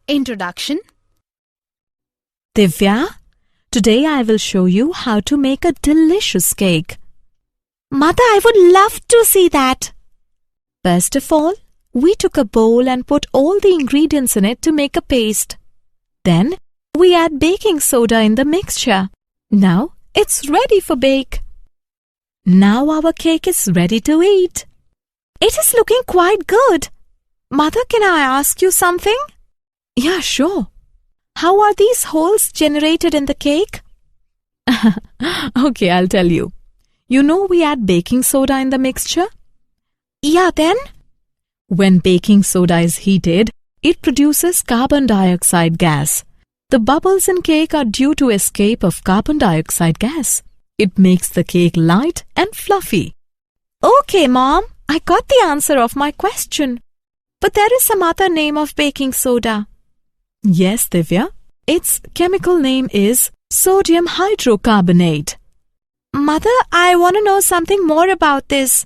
Introduction. Divya, today I will show you how to make a delicious cake. Mother, I would love to see that. First of all, we took a bowl and put all the ingredients in it to make a paste. Then, we add baking soda in the mixture. Now, it's ready for bake. Now our cake is ready to eat. It is looking quite good. Mother, can I ask you something? Yeah, sure. How are these holes generated in the cake? Okay, I'll tell you. You know we add baking soda in the mixture? Yeah, then? When baking soda is heated, it produces carbon dioxide gas. The bubbles in cake are due to escape of carbon dioxide gas. It makes the cake light and fluffy. Okay, Mom, I got the answer of my question. But there is some other name of baking soda. Yes, Divya. Its chemical name is sodium hydrocarbonate. Mother, I want to know something more about this.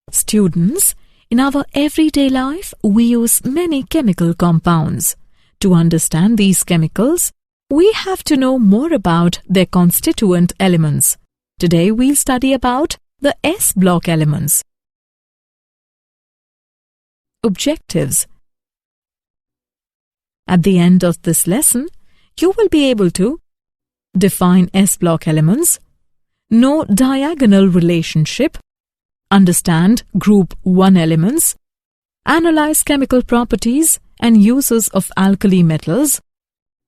Students, in our everyday life, we use many chemical compounds. To understand these chemicals, we have to know more about their constituent elements. Today we'll study about the S block elements. Objectives. At the end of this lesson, you will be able to define S block elements, know diagonal relationship, understand group 1 elements, analyze chemical properties and uses of alkali metals,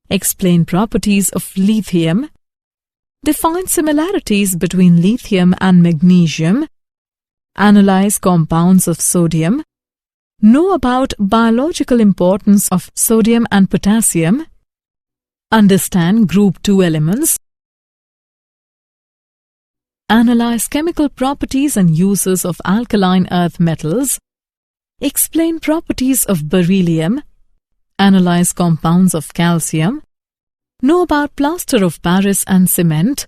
explain properties of lithium, define similarities between lithium and magnesium, analyze compounds of sodium, know about biological importance of sodium and potassium, understand group 2 elements, analyze chemical properties and uses of alkaline earth metals, explain properties of beryllium, analyze compounds of calcium, know about plaster of Paris and cement,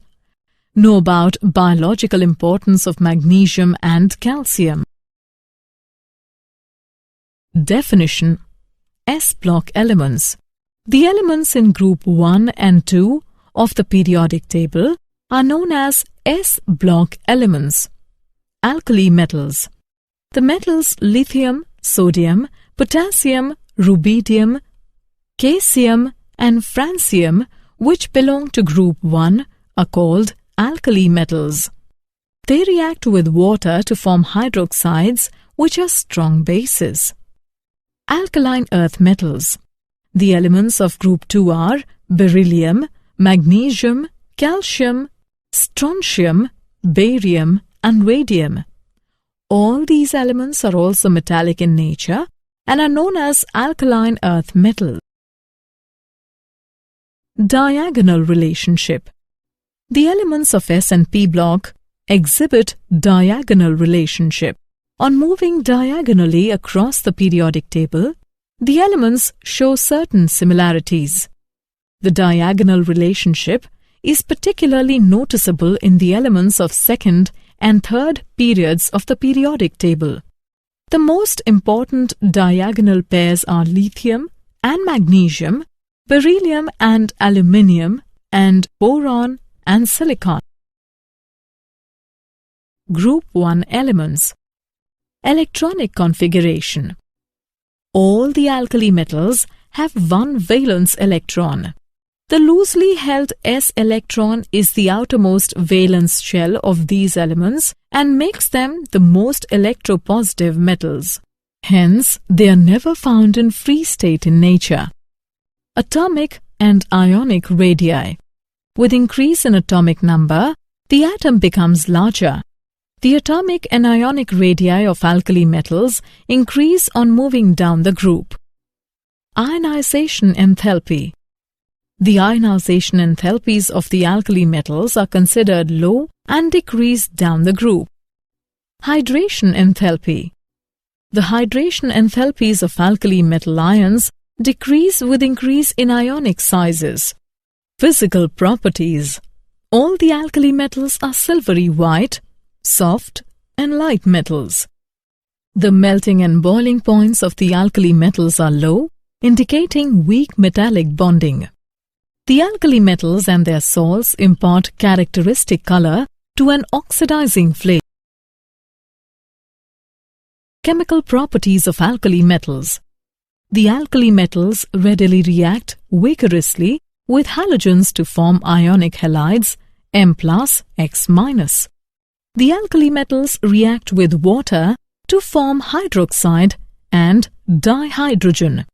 know about biological importance of magnesium and calcium. Definition. S block elements. The elements in group 1 and 2 of the periodic table are known as S block elements. Alkali metals. The metals lithium, sodium, potassium, rubidium, caesium and francium, which belong to group 1, are called alkali metals. They react with water to form hydroxides, which are strong bases. Alkaline earth metals. The elements of group 2 are beryllium, magnesium, calcium, strontium, barium and radium. All these elements are also metallic in nature and are known as alkaline earth metals. Diagonal relationship. The elements of S and P block exhibit diagonal relationship. On moving diagonally across the periodic table, the elements show certain similarities. The diagonal relationship is particularly noticeable in the elements of second and third periods of the periodic table. The most important diagonal pairs are lithium and magnesium, beryllium and aluminium, and boron and silicon. Group 1 elements. Electronic configuration. All the alkali metals have one valence electron. The loosely held S electron is the outermost valence shell of these elements and makes them the most electropositive metals. Hence, they are never found in free state in nature. Atomic and ionic radii. With increase in atomic number, the atom becomes larger. The atomic and ionic radii of alkali metals increase on moving down the group. Ionization enthalpy. The ionization enthalpies of the alkali metals are considered low and decrease down the group. Hydration enthalpy. The hydration enthalpies of alkali metal ions decrease with increase in ionic sizes. Physical properties. All the alkali metals are silvery white, soft and light metals. The melting and boiling points of the alkali metals are low indicating weak metallic bonding. The alkali metals and their salts impart characteristic color to an oxidizing flake. Chemical properties of alkali metals. The alkali metals readily react vigorously with halogens to form ionic halides M+, X-. The alkali metals react with water to form hydroxide and dihydrogen.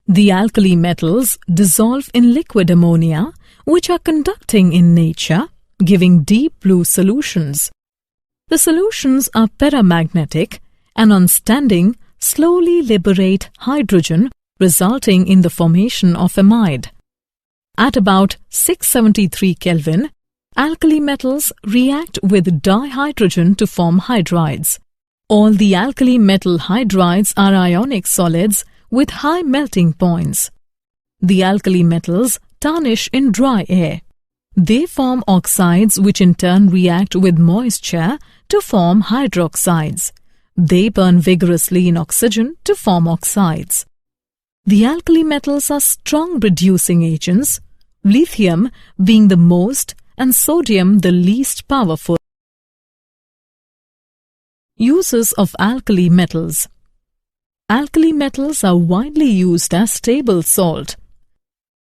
The alkali metals dissolve in liquid ammonia, which are conducting in nature, giving deep blue solutions. The solutions are paramagnetic and on standing slowly liberate hydrogen, resulting in the formation of amide. At about 673 Kelvin, alkali metals react with dihydrogen to form hydrides. All the alkali metal hydrides are ionic solids with high melting points. The alkali metals tarnish in dry air. They form oxides which in turn react with moisture to form hydroxides. They burn vigorously in oxygen to form oxides. The alkali metals are strong reducing agents, lithium being the most and sodium the least powerful. Uses of alkali metals. Alkali metals are widely used as table salt.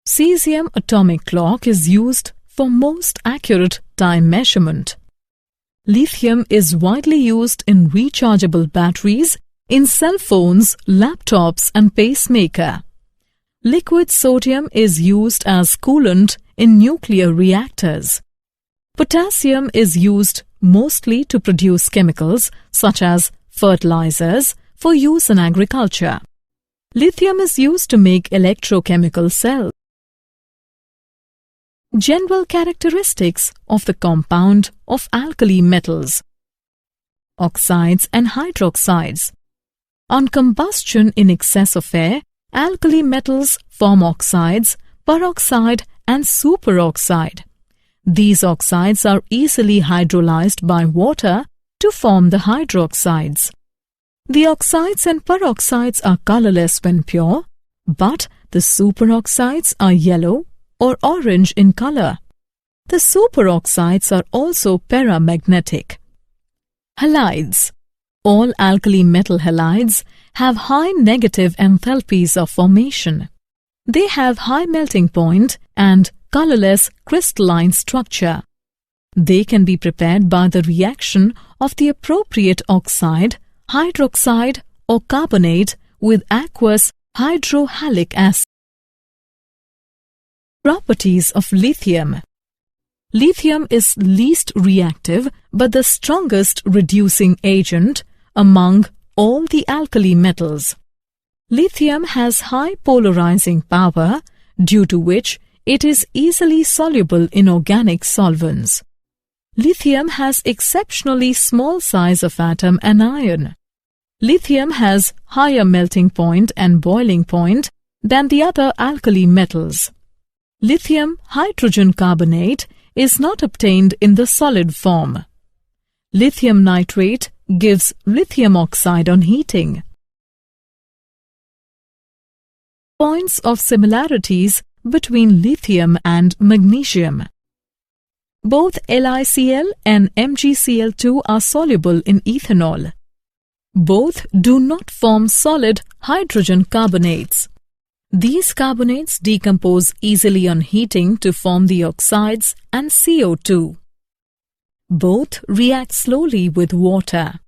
Cesium atomic clock is used for most accurate time measurement. Lithium is widely used in rechargeable batteries, in cell phones, laptops and pacemaker. Liquid sodium is used as coolant in nuclear reactors. Potassium is used mostly to produce chemicals such as fertilizers for use in agriculture. Lithium is used to make electrochemical cells. General characteristics of the compound of alkali metals. Oxides and hydroxides. On combustion in excess of air, alkali metals form oxides, peroxide and superoxide. These oxides are easily hydrolyzed by water to form the hydroxides. The oxides and peroxides are colorless when pure, but the superoxides are yellow or orange in color. The superoxides are also paramagnetic. Halides. All alkali metal halides have high negative enthalpies of formation. They have high melting point and colorless crystalline structure. They can be prepared by the reaction of the appropriate oxide, hydroxide or carbonate with aqueous hydrohalic acid. Properties of lithium. Lithium is least reactive but the strongest reducing agent among all the alkali metals. Lithium has high polarizing power, due to which it is easily soluble in organic solvents. Lithium has exceptionally small size of atom and ion. Lithium has higher melting point and boiling point than the other alkali metals. Lithium hydrogen carbonate is not obtained in the solid form. Lithium nitrate gives lithium oxide on heating. Points of similarities between lithium and magnesium. Both LiCl and MgCl2 are soluble in ethanol. Both do not form solid hydrogen carbonates. These carbonates decompose easily on heating to form the oxides and CO2. Both react slowly with water.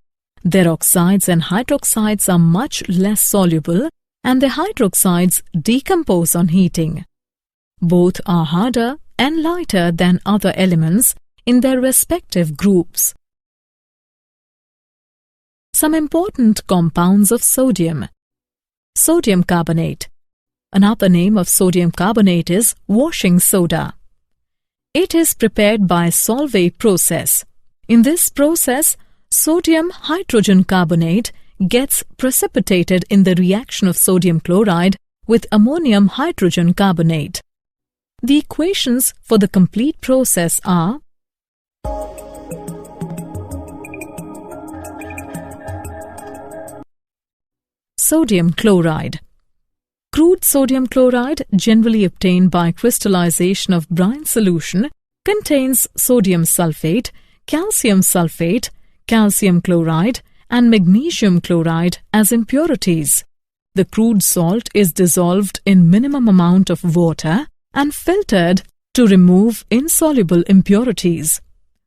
Their oxides and hydroxides are much less soluble and the hydroxides decompose on heating. Both are harder and lighter than other elements in their respective groups. Some important compounds of sodium. Sodium carbonate. Another name of sodium carbonate is washing soda. It is prepared by solvay process. In this process, sodium hydrogen carbonate gets precipitated in the reaction of sodium chloride with ammonium hydrogen carbonate. The equations for the complete process are sodium chloride. Crude sodium chloride, generally obtained by crystallization of brine solution, contains sodium sulfate, calcium chloride, and magnesium chloride as impurities. The crude salt is dissolved in minimum amount of water and filtered to remove insoluble impurities.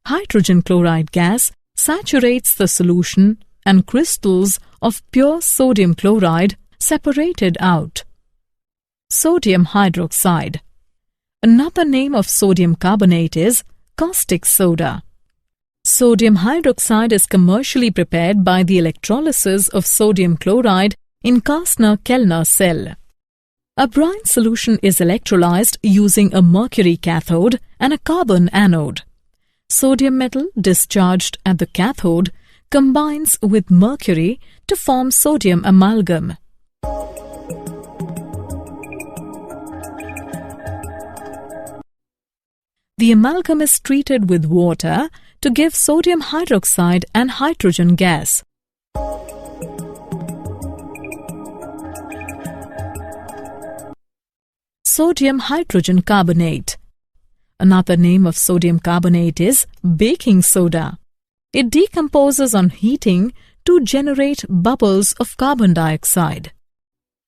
Hydrogen chloride gas saturates the solution and crystals of pure sodium chloride separated out. Sodium hydroxide. Another name of sodium carbonate is caustic soda. Sodium hydroxide is commercially prepared by the electrolysis of sodium chloride in Kastner-Kellner cell. A brine solution is electrolyzed using a mercury cathode and a carbon anode. Sodium metal discharged at the cathode combines with mercury to form sodium amalgam. The amalgam is treated with water to give sodium hydroxide and hydrogen gas. Sodium hydrogen carbonate. Another name of sodium carbonate is baking soda. It decomposes on heating to generate bubbles of carbon dioxide.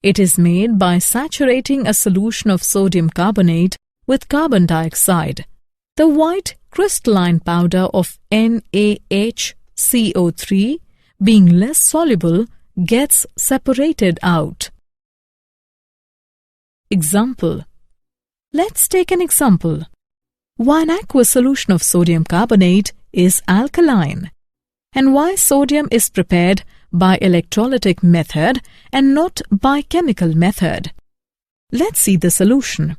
It is made by saturating a solution of sodium carbonate with carbon dioxide. The white crystalline powder of NaHCO3, being less soluble, gets separated out. Example. Let's take an example. Why an aqueous solution of sodium carbonate is alkaline, and why sodium is prepared by electrolytic method and not by chemical method. Let's see the solution.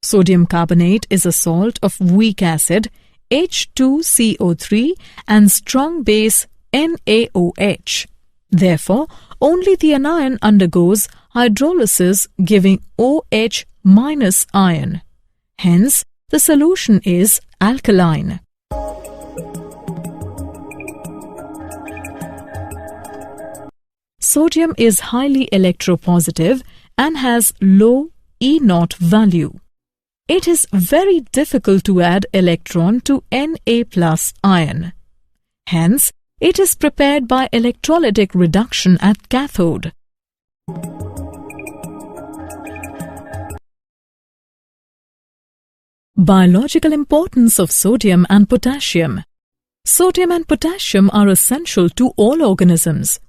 Sodium carbonate is a salt of weak acid H2CO3 and strong base NaOH. Therefore, only the anion undergoes hydrolysis giving OH minus ion. Hence, the solution is alkaline. Sodium is highly electropositive and has low E0 value. It is very difficult to add electron to Na plus ion. Hence, it is prepared by electrolytic reduction at cathode. Biological importance of sodium and potassium. Sodium and potassium are essential to all organisms.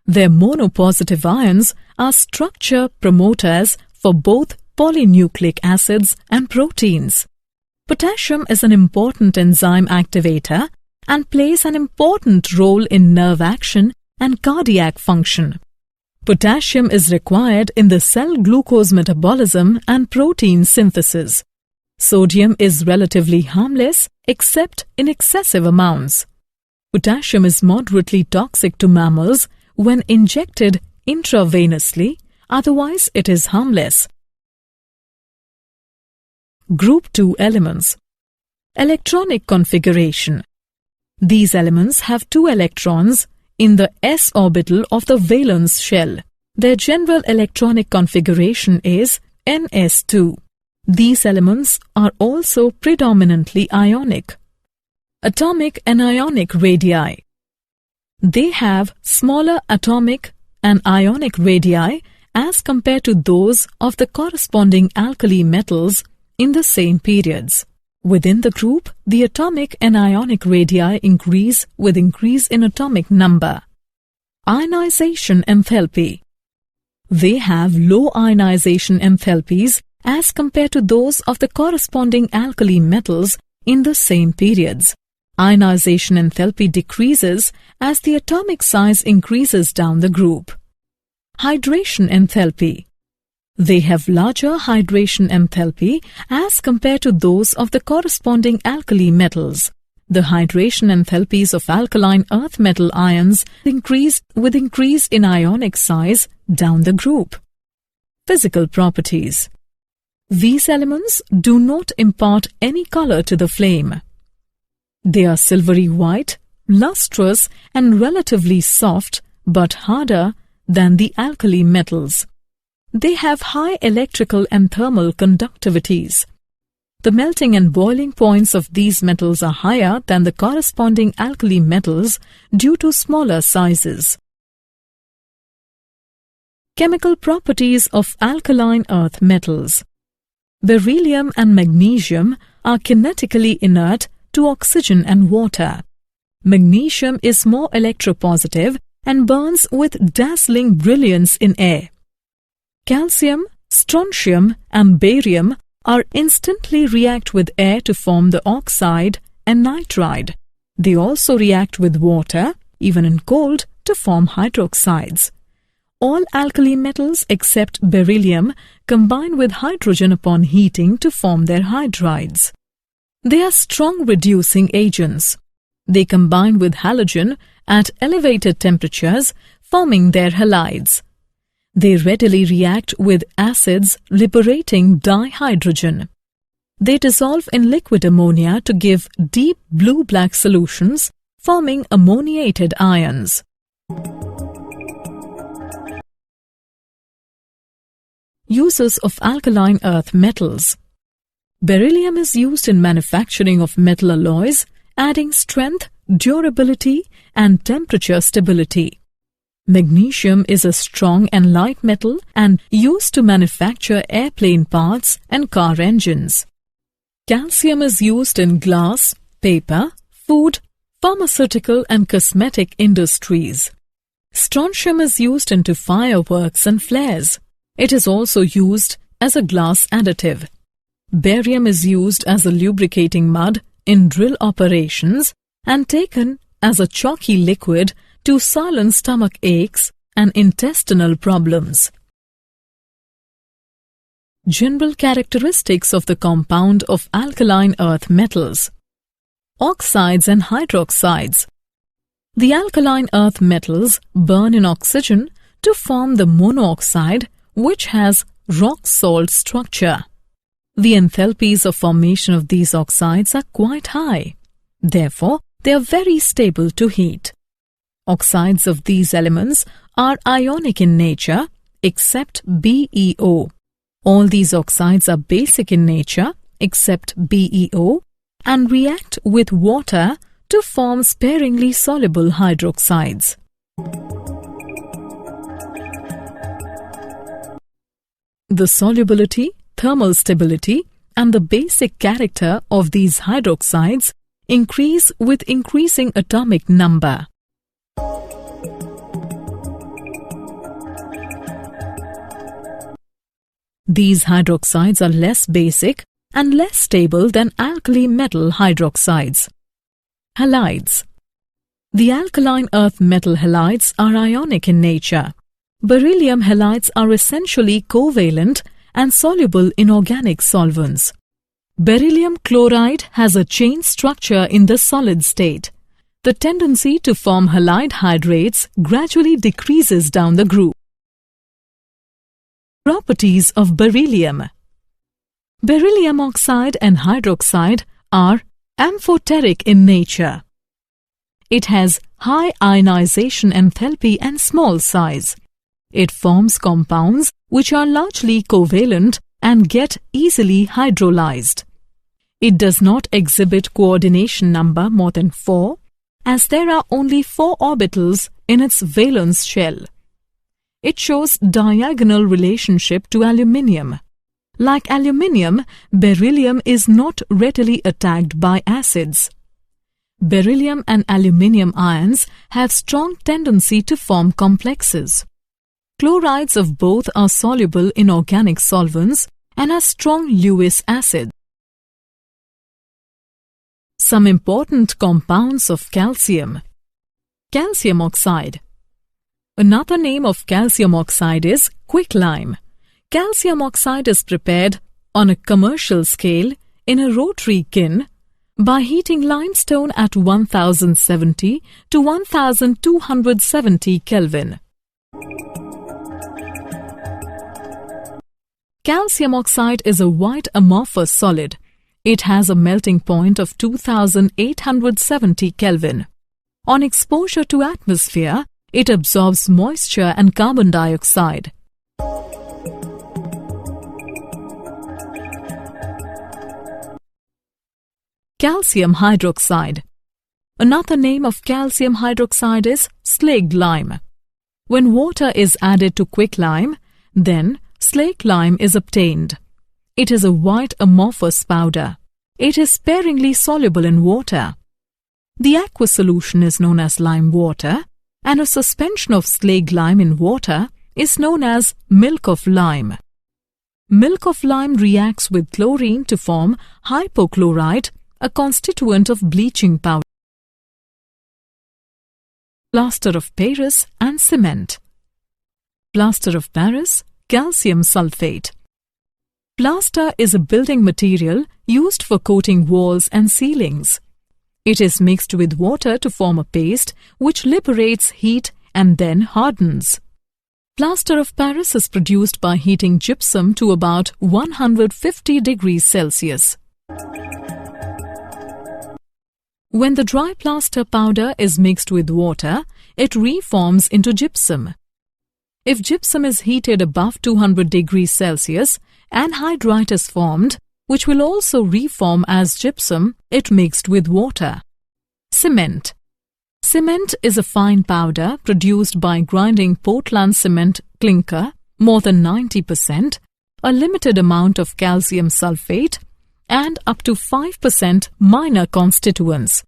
Their monopositive ions are structure promoters for both polynucleic acids and proteins. Potassium is an important enzyme activator and plays an important role in nerve action and cardiac function. Potassium is required in the cell glucose metabolism and protein synthesis. Sodium is relatively harmless except in excessive amounts. Potassium is moderately toxic to mammals when injected intravenously, otherwise it is harmless. Group 2 elements. Electronic configuration. These elements have 2 electrons in the s orbital of the valence shell. Their general electronic configuration is ns2. These elements are also predominantly ionic. Atomic and ionic radii. They have smaller atomic and ionic radii as compared to those of the corresponding alkali metals in the same periods. Within the group, the atomic and ionic radii increase with increase in atomic number. Ionization enthalpy. They have low ionization enthalpies as compared to those of the corresponding alkali metals in the same periods. Ionization enthalpy decreases as the atomic size increases down the group. Hydration enthalpy. They have larger hydration enthalpy as compared to those of the corresponding alkali metals. The hydration enthalpies of alkaline earth metal ions increase with increase in ionic size down the group. Physical properties. These elements do not impart any color to the flame. They are silvery white, lustrous and relatively soft but harder than the alkali metals. they have high electrical and thermal conductivities. The melting and boiling points of these metals are higher than the corresponding alkali metals due to smaller sizes. Chemical properties of alkaline earth metals. Beryllium and magnesium are kinetically inert to oxygen and water. Magnesium is more electropositive and burns with dazzling brilliance in air. Calcium, strontium and barium are instantly react with air to form the oxide and nitride. They also react with water, even in cold, to form hydroxides. All alkali metals except beryllium combine with hydrogen upon heating to form their hydrides. They are strong reducing agents. They combine with halogen at elevated temperatures, forming their halides. They readily react with acids, liberating dihydrogen. They dissolve in liquid ammonia to give deep blue-black solutions, forming ammoniated ions. Uses of alkaline earth metals. Beryllium is used in manufacturing of metal alloys, adding strength, durability, and temperature stability. Magnesium is a strong and light metal and used to manufacture airplane parts and car engines. Calcium is used in glass, paper, food, pharmaceutical and cosmetic industries. Strontium is used into fireworks and flares. It is also used as a glass additive. Barium is used as a lubricating mud in drill operations and taken as a chalky liquid to silence stomach aches and intestinal problems. General characteristics of the compound of alkaline earth metals. Oxides and hydroxides. The alkaline earth metals burn in oxygen to form the monooxide, which has rock salt structure. The enthalpies of formation of these oxides are quite high. Therefore, they are very stable to heat. Oxides of these elements are ionic in nature, except BeO. All these oxides are basic in nature, except BeO, and react with water to form sparingly soluble hydroxides. The solubility, thermal stability, and the basic character of these hydroxides increase with increasing atomic number. These hydroxides are less basic and less stable than alkali metal hydroxides. Halides. The alkaline earth metal halides are ionic in nature. Beryllium halides are essentially covalent and soluble in organic solvents. Beryllium chloride has a chain structure in the solid state. The tendency to form halide hydrates gradually decreases down the groove. Properties of beryllium. Beryllium oxide and hydroxide are amphoteric in nature. It has high ionization enthalpy and small size. It forms compounds which are largely covalent and get easily hydrolyzed. It does not exhibit coordination number more than 4, as there are only 4 orbitals in its valence shell. It shows diagonal relationship to aluminium. Like aluminium, beryllium is not readily attacked by acids. Beryllium and aluminium ions have strong tendency to form complexes. Chlorides of both are soluble in organic solvents and are strong Lewis acids. Some important compounds of calcium. Calcium oxide. Another name of calcium oxide is quicklime. Calcium oxide is prepared on a commercial scale in a rotary kiln by heating limestone at 1070 to 1270 Kelvin. Calcium oxide is a white amorphous solid. It has a melting point of 2870 Kelvin. On exposure to atmosphere, it absorbs moisture and carbon dioxide. calcium hydroxide. Another name of calcium hydroxide is slaked lime. When water is added to quicklime, then slaked lime is obtained. It is a white amorphous powder. It is sparingly soluble in water. The aqueous solution is known as lime water, and a suspension of slaked lime in water is known as milk of lime. Milk of lime reacts with chlorine to form hypochlorite, a constituent of bleaching powder. Plaster of Paris and cement. Plaster of Paris, calcium sulfate. Plaster is a building material used for coating walls and ceilings. It is mixed with water to form a paste which liberates heat and then hardens. Plaster of Paris is produced by heating gypsum to about 150 degrees Celsius. When the dry plaster powder is mixed with water, it reforms into gypsum. If gypsum is heated above 200 degrees Celsius, anhydrite is formed, which will also reform as gypsum if mixed with water. Cement. Cement is a fine powder produced by grinding Portland cement clinker, more than 90%, a limited amount of calcium sulfate, and up to 5% minor constituents.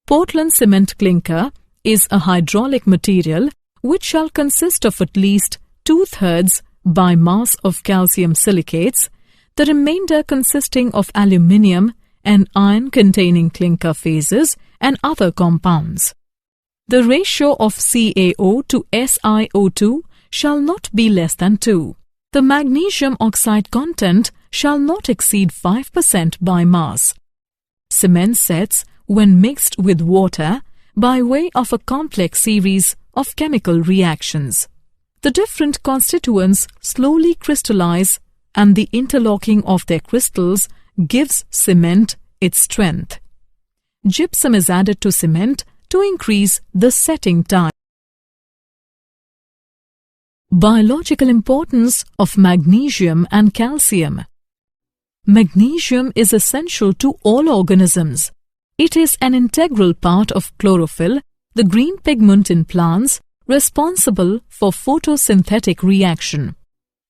Portland cement clinker is a hydraulic material which shall consist of at least 2/3 by mass of calcium silicates, the remainder consisting of aluminium and iron-containing clinker phases and other compounds. The ratio of CaO to SiO2 shall not be less than 2. The magnesium oxide content shall not exceed 5% by mass. Cement sets when mixed with water by way of a complex series of chemical reactions. The different constituents slowly crystallize, and the interlocking of their crystals gives cement its strength. Gypsum is added to cement to increase the setting time. Biological importance of magnesium and calcium. Magnesium is essential to all organisms. It is an integral part of chlorophyll, the green pigment in plants, responsible for photosynthetic reaction.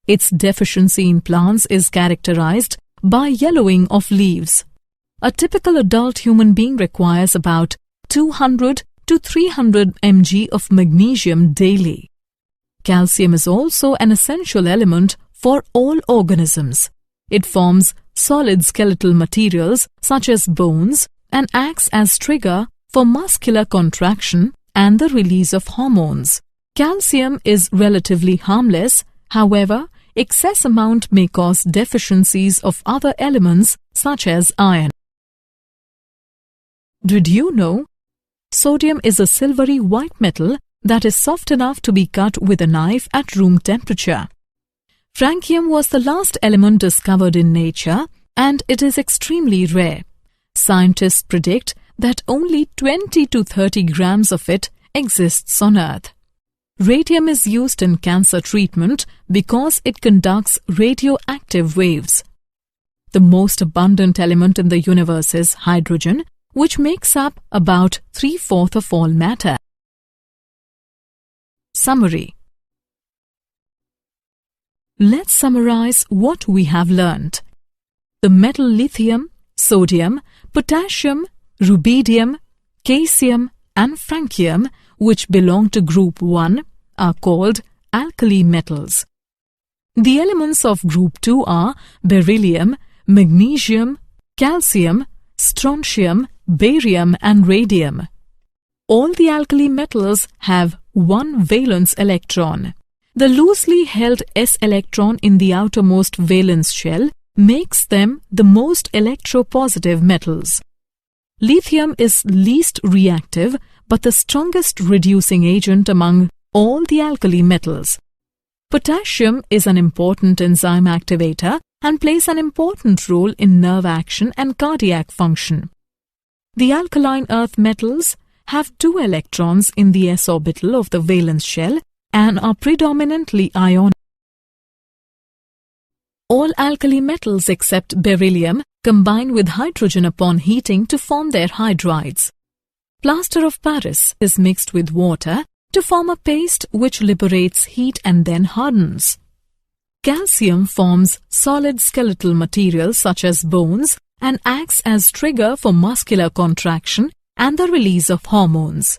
Its deficiency in plants is characterized by yellowing of leaves. A typical adult human being requires about 200 to 300 mg of magnesium daily. Calcium is also an essential element for all organisms. It forms solid skeletal materials such as bones and acts as trigger for muscular contraction and the release of hormones. Calcium is relatively harmless, however, excess amount may cause deficiencies of other elements such as iron. Did you know? Sodium is a silvery white metal that is soft enough to be cut with a knife at room temperature. Francium was the last element discovered in nature, and it is extremely rare. Scientists predict that only 20 to 30 grams of it exists on Earth. Radium is used in cancer treatment because it conducts radioactive waves. The most abundant element in the universe is hydrogen, which makes up about 3/4 of all matter. Summary. Let's summarize what we have learnt. The metal lithium, sodium, potassium, rubidium, caesium and francium, which belong to group 1, are called alkali metals. The elements of group 2 are beryllium, magnesium, calcium, strontium, barium and radium. All the alkali metals have one valence electron. The loosely held s electron in the outermost valence shell makes them the most electropositive metals. Lithium is least reactive but the strongest reducing agent among all the alkali metals. Potassium is an important enzyme activator and plays an important role in nerve action and cardiac function. The alkaline earth metals have 2 electrons in the s orbital of the valence shell and are predominantly ionic. All alkali metals except beryllium combine with hydrogen upon heating to form their hydrides. Plaster of Paris is mixed with water to form a paste which liberates heat and then hardens. Calcium forms solid skeletal material such as bones and acts as trigger for muscular contraction and the release of hormones.